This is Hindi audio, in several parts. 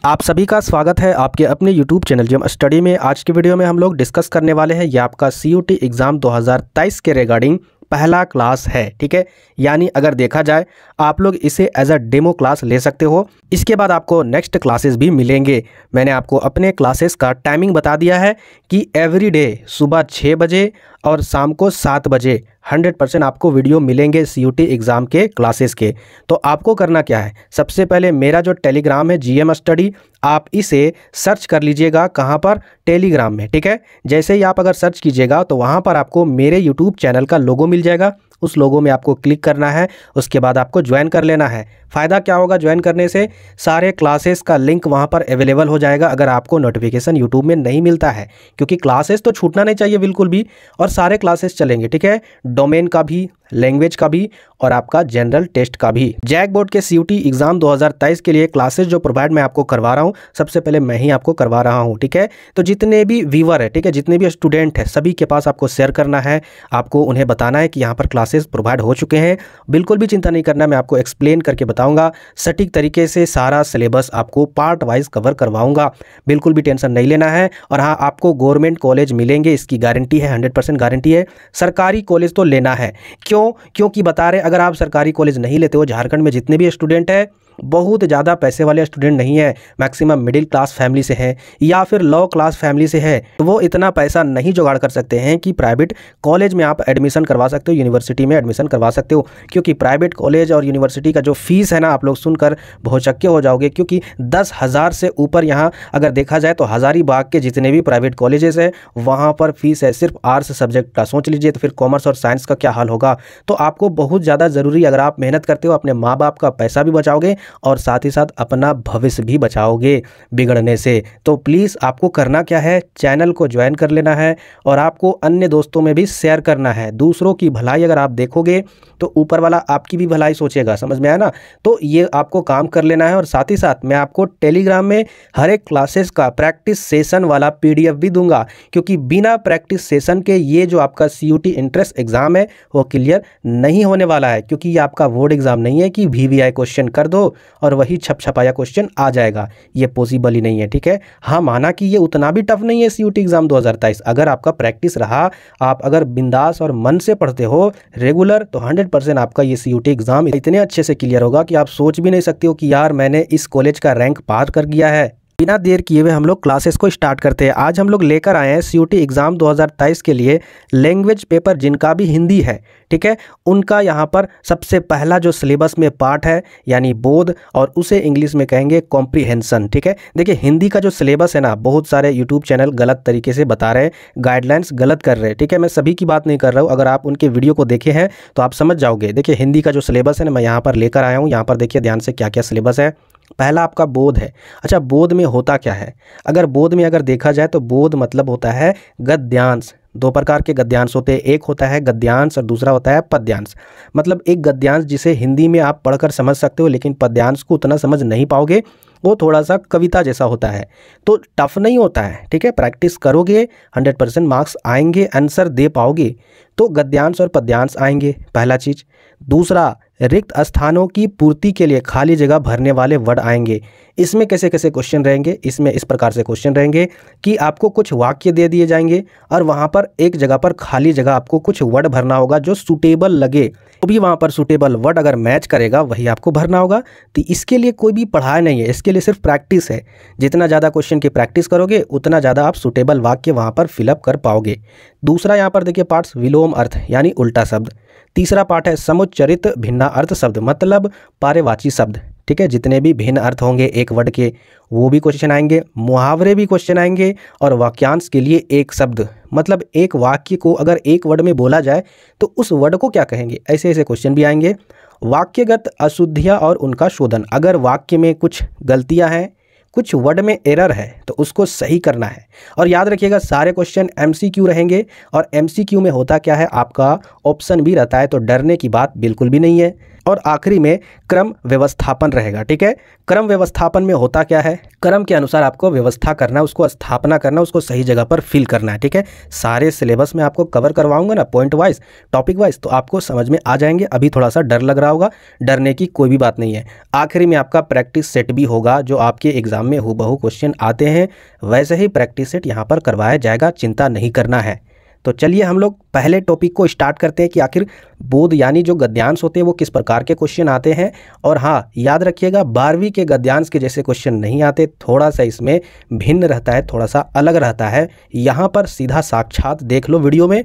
आप सभी का स्वागत है आपके अपने YouTube चैनल जिम स्टडी में। आज की वीडियो में हम लोग डिस्कस करने वाले हैं ये आपका CUT एग्ज़ाम 2023 के रिगार्डिंग पहला क्लास है। ठीक है, यानी अगर देखा जाए आप लोग इसे एज अ डेमो क्लास ले सकते हो। इसके बाद आपको नेक्स्ट क्लासेस भी मिलेंगे। मैंने आपको अपने क्लासेस का टाइमिंग बता दिया है कि एवरी डे सुबह 6 बजे और शाम को 7 बजे 100% आपको वीडियो मिलेंगे CUT एग्ज़ाम के क्लासेस के। तो आपको करना क्या है, सबसे पहले मेरा जो टेलीग्राम है GM स्टडी, आप इसे सर्च कर लीजिएगा। कहाँ पर? टेलीग्राम में। ठीक है, जैसे ही आप अगर सर्च कीजिएगा तो वहाँ पर आपको मेरे YouTube चैनल का लोगो मिल जाएगा। उस लोगो में आपको क्लिक करना है, उसके बाद आपको ज्वाइन कर लेना है। फ़ायदा क्या होगा ज्वाइन करने से? सारे क्लासेस का लिंक वहाँ पर अवेलेबल हो जाएगा अगर आपको नोटिफिकेशन यूट्यूब में नहीं मिलता है, क्योंकि क्लासेस तो छूटना नहीं चाहिए बिल्कुल भी, और सारे क्लासेस चलेंगे। ठीक है, डोमेन का भी, लैंग्वेज का भी और आपका जनरल टेस्ट का भी। जैक बोर्ड के CUT एग्ज़ाम 2023 के लिए क्लासेस जो प्रोवाइड मैं आपको करवा रहा हूँ, सबसे पहले मैं ही आपको करवा रहा हूँ। ठीक है, तो जितने भी व्यूअर है, ठीक है, जितने भी स्टूडेंट हैं, सभी के पास आपको शेयर करना है। आपको उन्हें बताना है कि यहाँ पर क्लासेस प्रोवाइड हो चुके हैं। बिल्कुल भी चिंता नहीं करना, मैं आपको एक्सप्लेन करके बताऊँगा। सटीक तरीके से सारा सिलेबस आपको पार्ट वाइज कवर करवाऊँगा। बिल्कुल भी टेंशन नहीं लेना है। और हाँ, आपको गवर्नमेंट कॉलेज मिलेंगे, इसकी गारंटी है, 100% गारंटी है। सरकारी कॉलेज तो लेना है। क्योंकि बता रहे, अगर आप सरकारी कॉलेज नहीं लेते हो, झारखंड में जितने भी स्टूडेंट हैं बहुत ज़्यादा पैसे वाले स्टूडेंट नहीं है, मैक्सिमम मिडिल क्लास फैमिली से है या फिर लो क्लास फैमिली से है, तो वो इतना पैसा नहीं जुगाड़ कर सकते हैं कि प्राइवेट कॉलेज में आप एडमिशन करवा सकते हो, यूनिवर्सिटी में एडमिशन करवा सकते हो। क्योंकि प्राइवेट कॉलेज और यूनिवर्सिटी का जो फीस है ना, आप लोग सुनकर भौचक्के हो जाओगे। क्योंकि 10,000 से ऊपर यहाँ अगर देखा जाए तो हज़ारीबाग के जितने भी प्राइवेट कॉलेजेस हैं वहाँ पर फीस है सिर्फ आर्ट्स सब्जेक्ट का। सोच लीजिए तो फिर कॉमर्स और साइंस का क्या हाल होगा। तो आपको बहुत ज़्यादा ज़रूरी, अगर आप मेहनत करते हो, अपने माँ बाप का पैसा भी बचाओगे और साथ ही साथ अपना भविष्य भी बचाओगे बिगड़ने से। तो प्लीज़ आपको करना क्या है, चैनल को ज्वाइन कर लेना है और आपको अन्य दोस्तों में भी शेयर करना है। दूसरों की भलाई अगर आप देखोगे तो ऊपर वाला आपकी भी भलाई सोचेगा। समझ में आया ना? तो ये आपको काम कर लेना है। और साथ ही साथ मैं आपको टेलीग्राम में हर एक क्लासेस का प्रैक्टिस सेशन वाला PDF भी दूंगा, क्योंकि बिना प्रैक्टिस सेशन के ये जो आपका CUT इंट्रेंस एग्ज़ाम है वो क्लियर नहीं होने वाला है। क्योंकि ये आपका बोर्ड एग्ज़ाम नहीं है कि VVI क्वेश्चन कर दो और वही छपछपाया क्वेश्चन आ जाएगा, ये पॉसिबल ही नहीं है। ठीक है, हाँ, माना कि ये उतना भी टफ नहीं है CUT एग्ज़ाम 2023। अगर आपका प्रैक्टिस रहा, आप अगर बिंदास और मन से पढ़ते हो रेगुलर, तो 100% आपका ये CUT एग्ज़ाम इतने अच्छे से क्लियर होगा कि आप सोच भी नहीं सकते हो कि यार मैंने इस कॉलेज का रैंक पार कर गया है। बिना देर किए हुए हम लोग क्लासेस को स्टार्ट करते हैं। आज हम लोग लेकर आए हैं CUT एग्ज़ाम 2023 के लिए लैंग्वेज पेपर, जिनका भी हिंदी है, ठीक है, उनका यहाँ पर सबसे पहला जो सिलेबस में पार्ट है यानी बोध, और उसे इंग्लिश में कहेंगे कॉम्प्रीहेंशन। ठीक है, देखिए हिंदी का जो सिलेबस है ना, बहुत सारे यूट्यूब चैनल गलत तरीके से बता रहे हैं, गाइडलाइंस गलत कर रहे हैं। ठीक है, मैं सभी की बात नहीं कर रहा हूँ, अगर आप उनके वीडियो को देखे हैं तो आप समझ जाओगे। देखिए हिंदी का जो सिलेबस है ना, मैं यहाँ पर लेकर आया हूँ। यहाँ पर देखिए ध्यान से क्या क्या सिलेबस है। पहला आपका बोध है। अच्छा, बोध में होता क्या है? अगर बोध में अगर देखा जाए तो बोध मतलब होता है गद्यांश। दो प्रकार के गद्यांश होते हैं, एक होता है गद्यांश और दूसरा होता है पद्यांश। मतलब एक गद्यांश जिसे हिंदी में आप पढ़कर समझ सकते हो, लेकिन पद्यांश को उतना समझ नहीं पाओगे, वो थोड़ा सा कविता जैसा होता है, तो टफ नहीं होता है। ठीक है, प्रैक्टिस करोगे 100% मार्क्स आएंगे, आंसर दे पाओगे। तो गद्यांश और पद्यांश आएंगे, पहला चीज़। दूसरा, रिक्त स्थानों की पूर्ति के लिए खाली जगह भरने वाले वर्ड आएंगे। इसमें कैसे कैसे क्वेश्चन रहेंगे? इसमें इस प्रकार से क्वेश्चन रहेंगे कि आपको कुछ वाक्य दे दिए जाएंगे और वहाँ पर एक जगह पर खाली जगह आपको कुछ वर्ड भरना होगा जो सूटेबल लगे। तो भी वहाँ पर सूटेबल वर्ड अगर मैच करेगा वही आपको भरना होगा। तो इसके लिए कोई भी पढ़ाई नहीं है, इसके लिए सिर्फ प्रैक्टिस है। जितना ज़्यादा क्वेश्चन की प्रैक्टिस करोगे उतना ज़्यादा आप सूटेबल वाक्य वहाँ पर फिलअप कर पाओगे। दूसरा यहाँ पर देखिए पार्ट्स, विलोम अर्थ यानी उल्टा शब्द। तीसरा पार्ट है समुच्चरित भिन्ना अर्थ शब्द, मतलब पारेवाची शब्द। ठीक है, जितने भी भिन्न अर्थ होंगे एक वर्ड के वो भी क्वेश्चन आएंगे। मुहावरे भी क्वेश्चन आएंगे। और वाक्यांश के लिए एक शब्द, मतलब एक वाक्य को अगर एक वर्ड में बोला जाए तो उस वर्ड को क्या कहेंगे, ऐसे ऐसे क्वेश्चन भी आएंगे। वाक्यगत अशुद्धियाँ और उनका शोधन, अगर वाक्य में कुछ गलतियाँ हैं, कुछ वर्ड में एरर है तो उसको सही करना है। और याद रखिएगा सारे क्वेश्चन MCQ रहेंगे। और MCQ में होता क्या है, आपका ऑप्शन भी रहता है, तो डरने की बात बिल्कुल भी नहीं है। और आखिरी में क्रम व्यवस्थापन रहेगा। ठीक है, क्रम व्यवस्थापन में होता क्या है, क्रम के अनुसार आपको व्यवस्था करना, उसको स्थापना करना, उसको सही जगह पर फिल करना है। ठीक है, सारे सिलेबस में आपको कवर करवाऊंगा ना पॉइंट वाइज, टॉपिक वाइज, तो आपको समझ में आ जाएंगे। अभी थोड़ा सा डर लग रहा होगा, डरने की कोई भी बात नहीं है। आखिरी में आपका प्रैक्टिस सेट भी होगा, जो आपके एग्जाम में हूबहू क्वेश्चन आते हैं वैसे ही प्रैक्टिस सेट यहाँ पर करवाया जाएगा, चिंता नहीं करना है। तो चलिए हम लोग पहले टॉपिक को स्टार्ट करते हैं कि आखिर बोध यानी जो गद्यांश होते हैं वो किस प्रकार के क्वेश्चन आते हैं। और हाँ, याद रखिएगा 12वीं के गद्यांश के जैसे क्वेश्चन नहीं आते, थोड़ा सा इसमें भिन्न रहता है, थोड़ा सा अलग रहता है। यहाँ पर सीधा साक्षात देख लो वीडियो में,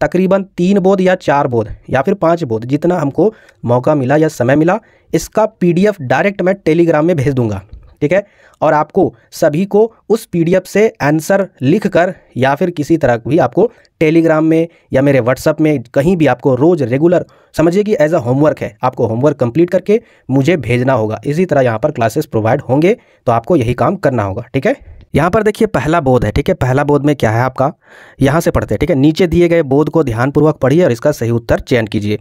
तकरीबन 3 बोध या 4 बोध या फिर 5 बोध, जितना हमको मौका मिला या समय मिला, इसका PDF डायरेक्ट मैं टेलीग्राम में भेज दूंगा। ठीक है, और आपको सभी को उस PDF से आंसर लिखकर या फिर किसी तरह भी आपको टेलीग्राम में या मेरे व्हाट्सअप में कहीं भी आपको रोज़ रेगुलर समझिए कि एज अ होमवर्क है, आपको होमवर्क कंप्लीट करके मुझे भेजना होगा। इसी तरह यहाँ पर क्लासेस प्रोवाइड होंगे, तो आपको यही काम करना होगा। ठीक है, यहाँ पर देखिए पहला बोध है। ठीक है, पहला बोध में क्या है आपका, यहाँ से पढ़ते हैं। ठीक है, नीचे दिए गए बोध को ध्यानपूर्वक पढ़िए और इसका सही उत्तर चयन कीजिए।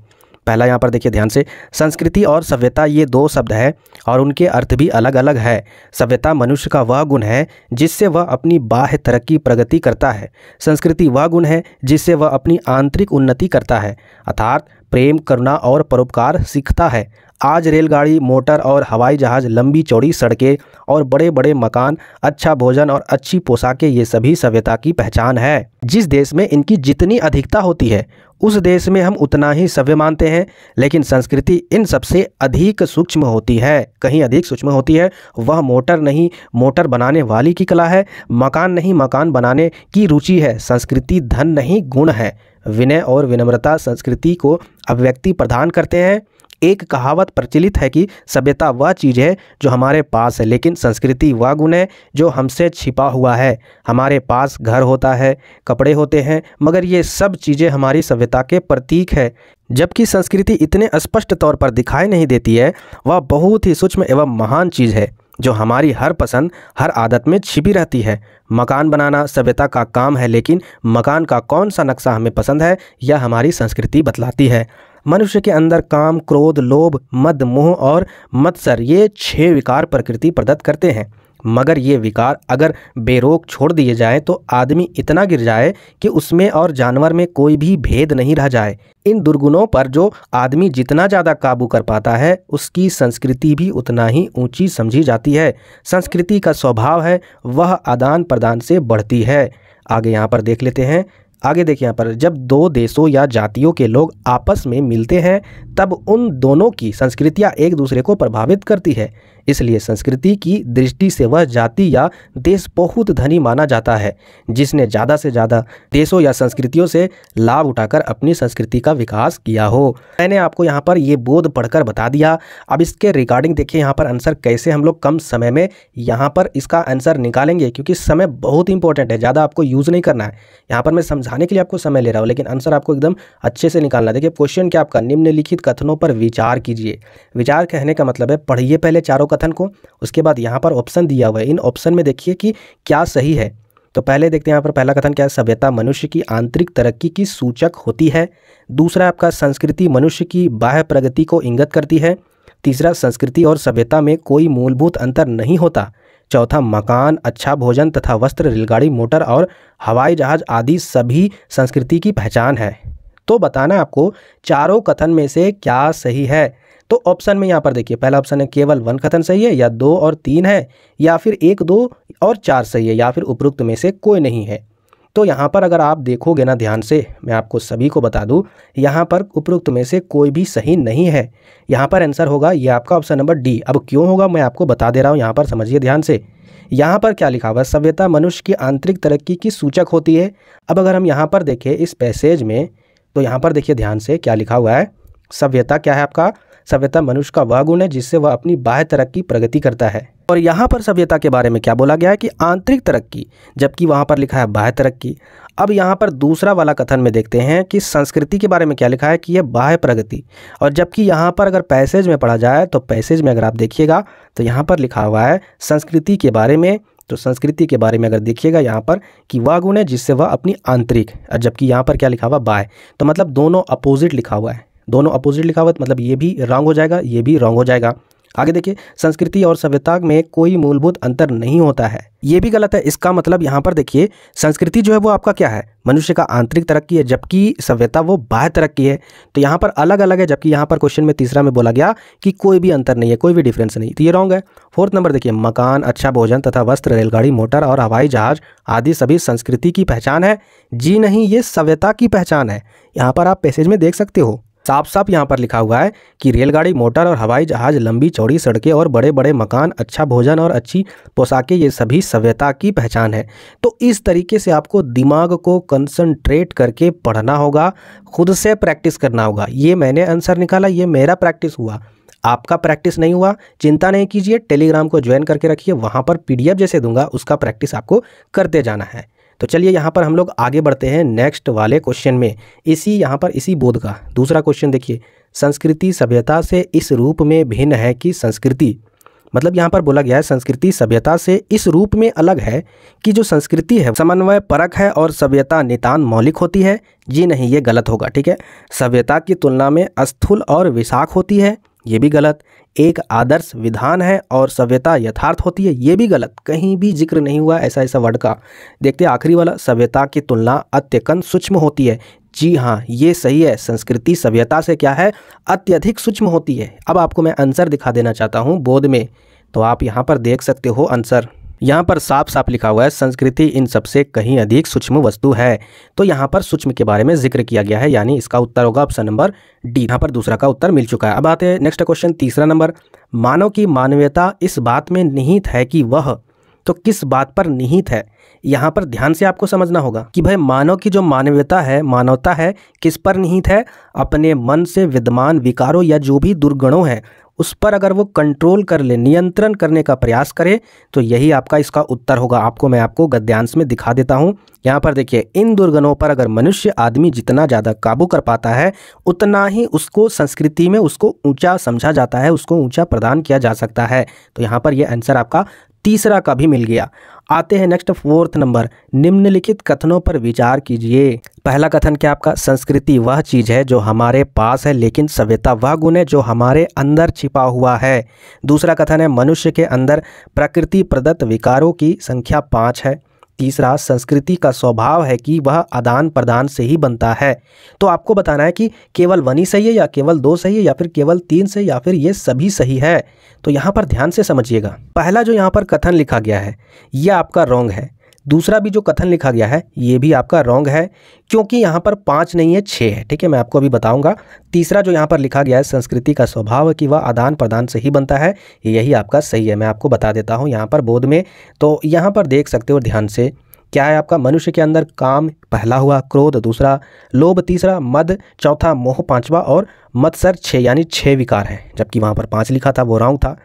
पहला यहाँ पर देखिए ध्यान से, संस्कृति और सभ्यता ये 2 शब्द है और उनके अर्थ भी अलग अलग है। सभ्यता मनुष्य का वह गुण है जिससे वह अपनी बाह्य तरक्की प्रगति करता है। संस्कृति वह गुण है जिससे वह अपनी आंतरिक उन्नति करता है, अर्थात प्रेम, करुणा और परोपकार सीखता है। आज रेलगाड़ी, मोटर और हवाई जहाज़, लंबी चौड़ी सड़कें और बड़े बड़े मकान, अच्छा भोजन और अच्छी पोशाकें, ये सभी सभ्यता की पहचान है। जिस देश में इनकी जितनी अधिकता होती है उस देश में हम उतना ही सभ्य मानते हैं, लेकिन संस्कृति इन सबसे अधिक सूक्ष्म होती है, कहीं अधिक सूक्ष्म होती है। वह मोटर नहीं, मोटर बनाने वाली की कला है। मकान नहीं, मकान बनाने की रुचि है। संस्कृति धन नहीं, गुण है। विनय और विनम्रता संस्कृति को अभिव्यक्ति प्रदान करते हैं। एक कहावत प्रचलित है कि सभ्यता वह चीज़ है जो हमारे पास है, लेकिन संस्कृति वह गुण है जो हमसे छिपा हुआ है। हमारे पास घर होता है, कपड़े होते हैं, मगर ये सब चीज़ें हमारी सभ्यता के प्रतीक है। जबकि संस्कृति इतने स्पष्ट तौर पर दिखाई नहीं देती है, वह बहुत ही सूक्ष्म एवं महान चीज़ है जो हमारी हर पसंद, हर आदत में छिपी रहती है। मकान बनाना सभ्यता का काम है, लेकिन मकान का कौन सा नक्शा हमें पसंद है यह हमारी संस्कृति बतलाती है। मनुष्य के अंदर काम, क्रोध, लोभ, मद, मोह और मत्सर, ये 6 विकार प्रकृति प्रदत्त करते हैं। मगर ये विकार अगर बेरोक छोड़ दिए जाए तो आदमी इतना गिर जाए कि उसमें और जानवर में कोई भी भेद नहीं रह जाए। इन दुर्गुणों पर जो आदमी जितना ज़्यादा काबू कर पाता है, उसकी संस्कृति भी उतना ही ऊंची समझी जाती है। संस्कृति का स्वभाव है वह आदान प्रदान से बढ़ती है। आगे यहाँ पर देख लेते हैं। आगे देखिए यहाँ पर, जब 2 देशों या जातियों के लोग आपस में मिलते हैं तब उन दोनों की संस्कृतियाँ एक दूसरे को प्रभावित करती है। इसलिए संस्कृति की दृष्टि से वह जाति या देश बहुत धनी माना जाता है जिसने ज़्यादा से ज़्यादा देशों या संस्कृतियों से लाभ उठाकर अपनी संस्कृति का विकास किया हो। मैंने आपको यहाँ पर ये बोध पढ़कर बता दिया। अब इसके रिगार्डिंग देखिए यहाँ पर आंसर कैसे हम लोग कम समय में यहाँ पर इसका आंसर निकालेंगे, क्योंकि समय बहुत इंपॉर्टेंट है, ज़्यादा आपको यूज़ नहीं करना है। यहाँ पर मैं समझाने के लिए आपको समय ले रहा हूँ, लेकिन आंसर आपको एकदम अच्छे से निकालना है। देखिए क्वेश्चन क्या आपका, निम्नलिखित कथनों पर विचार कीजिए। विचार कहने का मतलब है पढ़िए पहले चारों कथन को, उसके बाद यहाँ पर ऑप्शन दिया हुआ है, इन ऑप्शन में देखिए कि क्या सही है। तो पहले देखते हैं यहाँ पर पहला कथन क्या है, सभ्यता मनुष्य की आंतरिक तरक्की की सूचक होती है। दूसरा आपका, संस्कृति मनुष्य की बाह्य प्रगति को इंगित करती है। तीसरा, संस्कृति और सभ्यता में कोई मूलभूत अंतर नहीं होता। चौथा, मकान, अच्छा भोजन तथा वस्त्र, रेलगाड़ी, मोटर और हवाई जहाज आदि सभी संस्कृति की पहचान है। तो बताना आपको चारों कथन में से क्या सही है। तो ऑप्शन में यहाँ पर देखिए, पहला ऑप्शन है केवल 1 कथन सही है, या 2 और 3 है, या फिर 1, 2 और 4 सही है, या फिर उपरोक्त में से कोई नहीं है। तो यहाँ पर अगर आप देखोगे ना ध्यान से, मैं आपको सभी को बता दूँ, यहाँ पर उपरोक्त में से कोई भी सही नहीं है। यहाँ पर आंसर होगा ये आपका ऑप्शन नंबर डी। अब क्यों होगा मैं आपको बता दे रहा हूँ, यहाँ पर समझिए ध्यान से। यहाँ पर क्या लिखा हुआ है, सभ्यता मनुष्य की आंतरिक तरक्की की सूचक होती है। अब अगर हम यहाँ पर देखें इस पैसेज में, तो यहाँ पर देखिए ध्यान से क्या लिखा हुआ है, सभ्यता क्या है आपका, सभ्यता मनुष्य का वह गुण है जिससे वह अपनी बाह्य तरक्की प्रगति करता है। और यहाँ पर सभ्यता के बारे में क्या बोला गया है कि आंतरिक तरक्की, जबकि वहाँ पर लिखा है बाह्य तरक्की। अब यहाँ पर दूसरा वाला कथन में देखते हैं कि संस्कृति के बारे में क्या लिखा है कि यह बाह्य प्रगति, और जबकि यहाँ पर अगर पैसेज में पढ़ा जाए तो पैसेज में अगर आप देखिएगा तो यहाँ पर लिखा हुआ है संस्कृति के बारे में। तो संस्कृति के बारे में अगर देखिएगा यहाँ पर कि वह गुण है जिससे वह अपनी आंतरिक, और जबकि यहाँ पर क्या लिखा हुआ बाह्य, तो मतलब दोनों अपोजिट लिखा हुआ है, दोनों अपोजिट लिखा हुआ है, मतलब ये भी रॉन्ग हो जाएगा, ये भी रॉन्ग हो जाएगा। आगे देखिए, संस्कृति और सभ्यता में कोई मूलभूत अंतर नहीं होता है, ये भी गलत है। इसका मतलब यहाँ पर देखिए, संस्कृति जो है वो आपका क्या है, मनुष्य का आंतरिक तरक्की है, जबकि सभ्यता वो बाह्य तरक्की है। तो यहाँ पर अलग अलग है, जबकि यहाँ पर क्वेश्चन में तीसरा में बोला गया कि कोई भी अंतर नहीं है, कोई भी डिफरेंस नहीं, तो ये रॉन्ग है। फोर्थ नंबर देखिए, मकान, अच्छा भोजन तथा वस्त्र, रेलगाड़ी, मोटर और हवाई जहाज आदि सभी संस्कृति की पहचान है। जी नहीं, ये सभ्यता की पहचान है। यहाँ पर आप पैसेज में देख सकते हो, साफ साफ यहाँ पर लिखा हुआ है कि रेलगाड़ी, मोटर और हवाई जहाज, लंबी चौड़ी सड़कें और बड़े बड़े मकान, अच्छा भोजन और अच्छी पोशाकें, ये सभी सभ्यता की पहचान है। तो इस तरीके से आपको दिमाग को कंसंट्रेट करके पढ़ना होगा, खुद से प्रैक्टिस करना होगा। ये मैंने आंसर निकाला, ये मेरा प्रैक्टिस हुआ, आपका प्रैक्टिस नहीं हुआ, चिंता नहीं कीजिए, टेलीग्राम को ज्वाइन करके रखिए, वहाँ पर PDF जैसे दूंगा, उसका प्रैक्टिस आपको करते जाना है। तो चलिए यहाँ पर हम लोग आगे बढ़ते हैं नेक्स्ट वाले क्वेश्चन में। इसी बोध का दूसरा क्वेश्चन देखिए, संस्कृति सभ्यता से इस रूप में भिन्न है कि संस्कृति, मतलब यहाँ पर बोला गया है संस्कृति सभ्यता से इस रूप में अलग है कि जो संस्कृति है समन्वय परक है और सभ्यता नितान मौलिक होती है। जी नहीं, ये गलत होगा, ठीक है। सभ्यता की तुलना में स्थूल और विशाख होती है, ये भी गलत। एक आदर्श विधान है और सभ्यता यथार्थ होती है, ये भी गलत, कहीं भी जिक्र नहीं हुआ ऐसा वर्ड का। देखते हैं आखिरी वाला, सभ्यता की तुलना अत्यंत सूक्ष्म होती है। जी हाँ, ये सही है, संस्कृति सभ्यता से क्या है, अत्यधिक सूक्ष्म होती है। अब आपको मैं आंसर दिखा देना चाहता हूँ बोर्ड में, तो आप यहाँ पर देख सकते हो आंसर, यहाँ पर साफ साफ लिखा हुआ है संस्कृति इन सबसे कहीं अधिक सूक्ष्म वस्तु है। तो यहाँ पर सूक्ष्म के बारे में जिक्र किया गया है, यानी इसका उत्तर होगा ऑप्शन नंबर डी। यहाँ पर दूसरा का उत्तर मिल चुका है। अब आते हैं नेक्स्ट क्वेश्चन, तीसरा नंबर, मानव की मानवीयता इस बात में निहित है कि वह, तो किस बात पर निहित है, यहाँ पर ध्यान से आपको समझना होगा कि भाई मानव की जो मानवता है किस पर निहित है, अपने मन से विद्यमान विकारों या जो भी दुर्गुणों हैं उस पर अगर वो कंट्रोल कर ले, नियंत्रण करने का प्रयास करे, तो यही आपका इसका उत्तर होगा। मैं आपको गद्यांश में दिखा देता हूँ। यहाँ पर देखिए, इन दुर्गुणों पर अगर मनुष्य आदमी जितना ज़्यादा काबू कर पाता है उतना ही उसको संस्कृति में उसको ऊंचा समझा जाता है, उसको ऊंचा प्रदान किया जा सकता है। तो यहाँ पर यह आंसर आपका तीसरा का भी मिल गया। आते हैं नेक्स्ट फोर्थ नंबर, निम्नलिखित कथनों पर विचार कीजिए। पहला कथन क्या आपका, संस्कृति वह चीज़ है जो हमारे पास है, लेकिन सभ्यता वह गुण है जो हमारे अंदर छिपा हुआ है। दूसरा कथन है, मनुष्य के अंदर प्रकृति प्रदत्त विकारों की संख्या 5 है। तीसरा, संस्कृति का स्वभाव है कि वह आदान प्रदान से ही बनता है। तो आपको बताना है कि केवल 1 ही सही है या केवल 2 सही है या फिर केवल 3 सही या फिर ये सभी सही है। तो यहाँ पर ध्यान से समझिएगा, पहला जो यहाँ पर कथन लिखा गया है ये आपका रॉन्ग है। दूसरा भी जो कथन लिखा गया है ये भी आपका रॉन्ग है, क्योंकि यहाँ पर 5 नहीं है 6 है, ठीक है, मैं आपको अभी बताऊंगा। तीसरा जो यहाँ पर लिखा गया है, संस्कृति का स्वभाव है कि वह आदान प्रदान से ही बनता है, यही आपका सही है। मैं आपको बता देता हूँ यहाँ पर बोर्ड में, तो यहाँ पर देख सकते हो ध्यान से, क्या है आपका, मनुष्य के अंदर काम पहला हुआ, क्रोध दूसरा, लोभ तीसरा, मद चौथा, मोह पांचवा और मत्सर 6, यानी 6 विकार है, जबकि वहाँ पर 5 लिखा था, वो रॉन्ग था।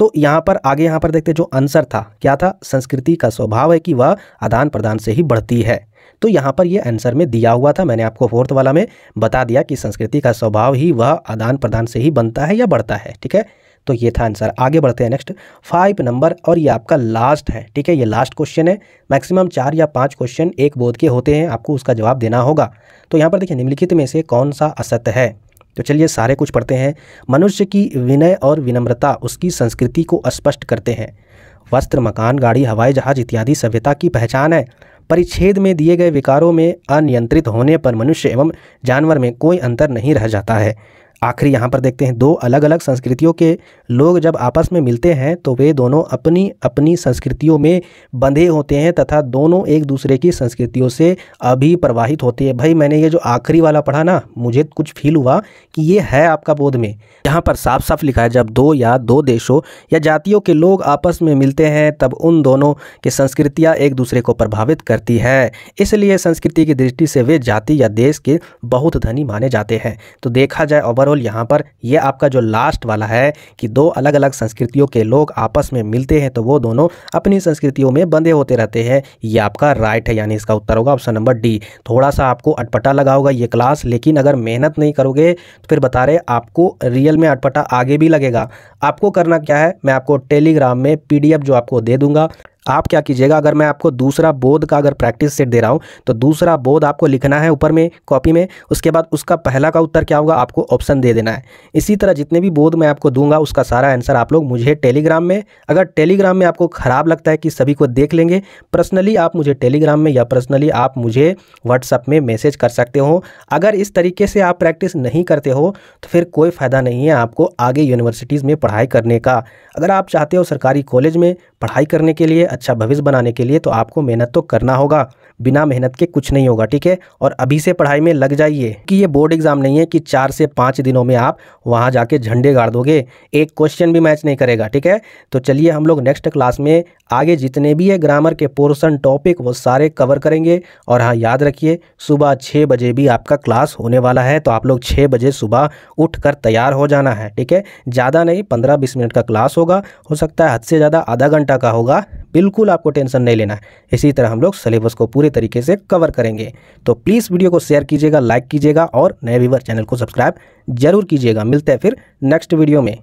तो यहाँ पर आगे यहाँ पर देखते जो आंसर था क्या था, संस्कृति का स्वभाव है कि वह आदान प्रदान से ही बढ़ती है। तो यहाँ पर ये आंसर में दिया हुआ था, मैंने आपको फोर्थ वाला में बता दिया कि संस्कृति का स्वभाव ही वह आदान प्रदान से ही बनता है या बढ़ता है, ठीक है। तो ये था आंसर। आगे बढ़ते हैं नेक्स्ट 5 नंबर, और ये आपका लास्ट है, ठीक है, ये लास्ट क्वेश्चन है। मैक्सिमम 4 या 5 क्वेश्चन एक बोध के होते हैं, आपको उसका जवाब देना होगा। तो यहाँ पर देखिए, निम्नलिखित में से कौन सा असत्य है। तो चलिए सारे कुछ पढ़ते हैं। मनुष्य की विनय और विनम्रता उसकी संस्कृति को स्पष्ट करते हैं। वस्त्र, मकान, गाड़ी, हवाई जहाज इत्यादि सभ्यता की पहचान है। परिच्छेद में दिए गए विकारों में अनियंत्रित होने पर मनुष्य एवं जानवर में कोई अंतर नहीं रह जाता है। आखिरी यहाँ पर देखते हैं, 2 अलग अलग संस्कृतियों के लोग जब आपस में मिलते हैं तो वे दोनों अपनी अपनी संस्कृतियों में बंधे होते हैं तथा दोनों एक दूसरे की संस्कृतियों से अभिप्रवाहित होते हैं। भाई मैंने ये जो आखिरी वाला पढ़ा ना, मुझे कुछ फील हुआ कि ये है आपका बोध में। यहाँ पर साफ साफ लिखा है, जब 2 या 2 देशों या जातियों के लोग आपस में मिलते हैं तब उन दोनों की संस्कृतियाँ एक दूसरे को प्रभावित करती है, इसलिए संस्कृति की दृष्टि से वे जाति या देश के बहुत धनी माने जाते हैं। तो देखा जाए ओवरऑल यहाँ पर ये आपका जो लास्ट वाला है कि 2 अलग अलग संस्कृतियों के लोग आपस में मिलते हैं तो वो दोनों अपनी संस्कृतियों में बंधे होते रहते हैं, ये आपका राइट है, यानी इसका उत्तर होगा ऑप्शन नंबर डी। थोड़ा सा आपको अटपटा लगा होगा ये क्लास, लेकिन अगर मेहनत नहीं करोगे तो फिर बता रहे आपको रियल में अटपटा आगे भी लगेगा। आपको करना क्या है, मैं आपको टेलीग्राम में PDF जो आपको दे दूंगा, आप क्या कीजिएगा, अगर मैं आपको दूसरा बोध का अगर प्रैक्टिस सेट दे रहा हूँ तो दूसरा बोध आपको लिखना है ऊपर में कॉपी में, उसके बाद उसका पहला का उत्तर क्या होगा आपको ऑप्शन दे देना है। इसी तरह जितने भी बोध मैं आपको दूंगा उसका सारा आंसर आप लोग मुझे टेलीग्राम में, अगर टेलीग्राम में आपको ख़राब लगता है कि सभी को देख लेंगे, पर्सनली आप मुझे टेलीग्राम में या पर्सनली आप मुझे व्हाट्सअप में मैसेज कर सकते हो। अगर इस तरीके से आप प्रैक्टिस नहीं करते हो तो फिर कोई फ़ायदा नहीं है आपको आगे यूनिवर्सिटीज़ में पढ़ाई करने का। अगर आप चाहते हो सरकारी कॉलेज में पढ़ाई करने के लिए, अच्छा भविष्य बनाने के लिए, तो आपको मेहनत तो करना होगा, बिना मेहनत के कुछ नहीं होगा, ठीक है। और अभी से पढ़ाई में लग जाइए कि ये बोर्ड एग्जाम नहीं है कि 4 से 5 दिनों में आप वहाँ जाके झंडे गाड़ दोगे, एक क्वेश्चन भी मैच नहीं करेगा, ठीक है। तो चलिए हम लोग नेक्स्ट क्लास में आगे जितने भी है ग्रामर के पोर्शन टॉपिक वो सारे कवर करेंगे। और हाँ याद रखिए सुबह 6 बजे भी आपका क्लास होने वाला है, तो आप लोग 6 बजे सुबह उठकर तैयार हो जाना है, ठीक है। ज़्यादा नहीं 15-20 मिनट का क्लास होगा, हो सकता है हद से ज़्यादा आधा घंटा का होगा, बिल्कुल आपको टेंशन नहीं लेना है। इसी तरह हम लोग सिलेबस को पूरे तरीके से कवर करेंगे। तो प्लीज़ वीडियो को शेयर कीजिएगा, लाइक कीजिएगा और नए व्यूअर चैनल को सब्सक्राइब जरूर कीजिएगा। मिलते हैं फिर नेक्स्ट वीडियो में।